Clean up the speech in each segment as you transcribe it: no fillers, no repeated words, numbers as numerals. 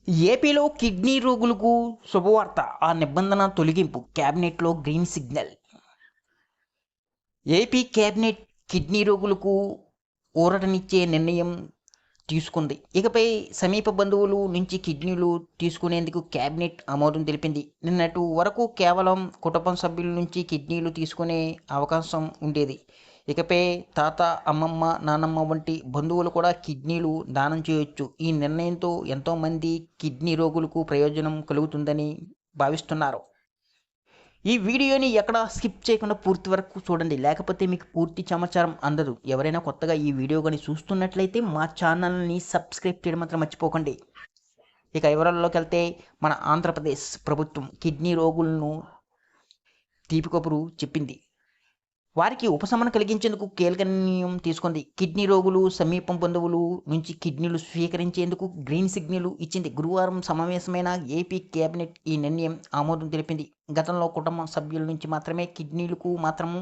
ఏపీలో కిడ్నీ రోగులకు శుభవార్త. ఆ నిబంధన తొలగింపు. కేబినెట్లో green signal. AP cabinet kidney రోగులకు ఊరటనిచ్చే నిర్ణయం తీసుకుంది. ఇకపై సమీప బంధువులు నుంచి కిడ్నీలు తీసుకునేందుకు కేబినెట్ ఆమోదం తెలిపింది. నిన్నటి వరకు కేవలం కుటుంబ సభ్యుల నుంచి కిడ్నీలు తీసుకునే అవకాశం ఉండేది. ఇకపై తాత, అమ్మమ్మ, నానమ్మ వంటి బంధువులు కూడా కిడ్నీలు దానం చేయొచ్చు. ఈ నిర్ణయంతో ఎంతోమంది కిడ్నీ రోగులకు ప్రయోజనం కలుగుతుందని భావిస్తున్నారు. ఈ వీడియోని ఎక్కడ స్కిప్ చేయకుండా పూర్తి వరకు చూడండి, లేకపోతే మీకు పూర్తి సమాచారం అందదు. ఎవరైనా కొత్తగా ఈ వీడియో కానీ చూస్తున్నట్లయితే మా ఛానల్ని సబ్స్క్రైబ్ చేయడం మాత్రం మర్చిపోకండి. ఇక వివరాల్లోకి వెళ్తే, మన ఆంధ్రప్రదేశ్ ప్రభుత్వం కిడ్నీ రోగులను తీపి కబురు చెప్పింది. వారికి ఉపశమనం కలిగించేందుకు కీలక నిర్ణయం తీసుకుంది. కిడ్నీ రోగులు సమీప బంధువులు నుంచి కిడ్నీలు స్వీకరించేందుకు గ్రీన్ సిగ్నల్ ఇచ్చింది. గురువారం సమావేశమైన ఏపీ కేబినెట్ ఈ నిర్ణయం ఆమోదం తెలిపింది. గతంలో కుటుంబ సభ్యుల నుంచి మాత్రమే కిడ్నీలకు మాత్రము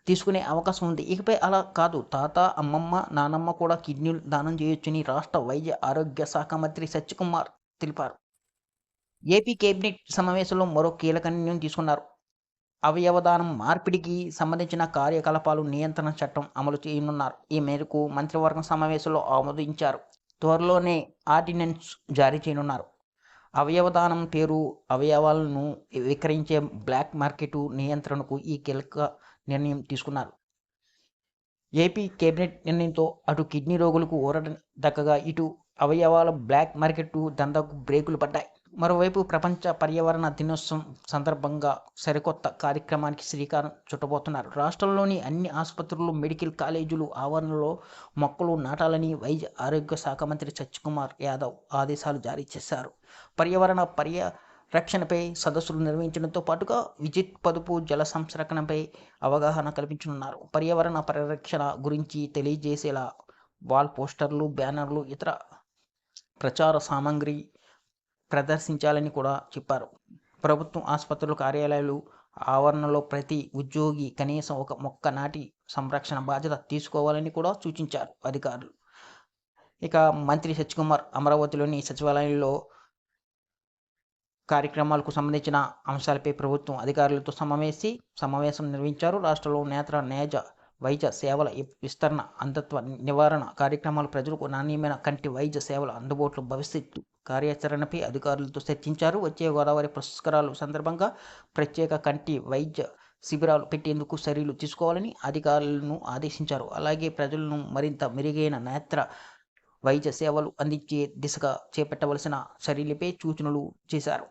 తీసుకునే అవకాశం ఉంది. ఇకపై అలా కాదు, తాత, అమ్మమ్మ, నానమ్మ కూడా కిడ్నీలు దానం చేయొచ్చని రాష్ట్ర వైద్య ఆరోగ్య శాఖ మంత్రి సత్యకుమార్ తెలిపారు. ఏపీ కేబినెట్ సమావేశంలో మరో కీలక నిర్ణయం తీసుకున్నారు. అవయవదానం మార్పిడికి సంబంధించిన కార్యకలాపాలు నియంత్రణ చట్టం అమలు చేయనున్నారు. ఈ మేరకు మంత్రివర్గం సమావేశంలో ఆమోదించారు. త్వరలోనే ఆర్డినెన్స్ జారీ చేయనున్నారు. అవయవదానం పేరు అవయవాలను విక్రయించే బ్లాక్ మార్కెట్ నియంత్రణకు ఈ కీలక నిర్ణయం తీసుకున్నారు. ఏపీ కేబినెట్ నిర్ణయంతో అటు కిడ్నీ రోగులకు ఊరట దక్కగా, ఇటు అవయవాల బ్లాక్ మార్కెట్ దందాకు బ్రేకులు పడ్డాయి. మరోవైపు ప్రపంచ పర్యావరణ దినోత్సవం సందర్భంగా సరికొత్త కార్యక్రమానికి శ్రీకారం చుట్టబోతున్నారు. రాష్ట్రంలోని అన్ని ఆసుపత్రులు, మెడికల్ కాలేజీలు ఆవరణలో మొక్కలు నాటాలని వైద్య ఆరోగ్య శాఖ మంత్రి సత్యకుమార్ యాదవ్ ఆదేశాలు జారీ చేశారు. పర్యావరణ పరిరక్షణపై సదస్సులు నిర్వహించడంతో పాటుగా విద్యుత్ పొదుపు, జల సంరక్షణపై అవగాహన కల్పించనున్నారు. పర్యావరణ పరిరక్షణ గురించి తెలియజేసేలా వాల్ పోస్టర్లు, బ్యానర్లు, ఇతర ప్రచార సామాగ్రి ప్రదర్శించాలని కూడా చెప్పారు. ప్రభుత్వం ఆసుపత్రులు, కార్యాలయాలు ఆవరణలో ప్రతి ఉద్యోగి కనీసం ఒక మొక్క నాటి సంరక్షణ బాధ్యత తీసుకోవాలని కూడా సూచించారు అధికారులు. ఇక మంత్రి సత్యకుమార్ అమరావతిలోని సచివాలయంలో కార్యక్రమాలకు సంబంధించిన అంశాలపై ప్రభుత్వం అధికారులతో సమావేశం నిర్వహించారు. రాష్ట్రంలో నేత్ర, నేజ వైద్య సేవల విస్తరణ, అంధత్వ నివారణ కార్యక్రమాలు, ప్రజలకు నాణ్యమైన కంటి వైద్య సేవల అందుబాటులో భవిష్యత్తు కార్యాచరణపై అధికారులతో చర్చించారు. వచ్చే గోదావరి పుష్కరాలు సందర్భంగా ప్రత్యేక కంటి వైద్య శిబిరాలు పెట్టేందుకు చర్యలు తీసుకోవాలని అధికారులను ఆదేశించారు. అలాగే ప్రజలను మరింత మెరుగైన నేత్ర వైద్య సేవలు అందించే దిశగా చేపట్టవలసిన చర్యలపై సూచనలు చేశారు.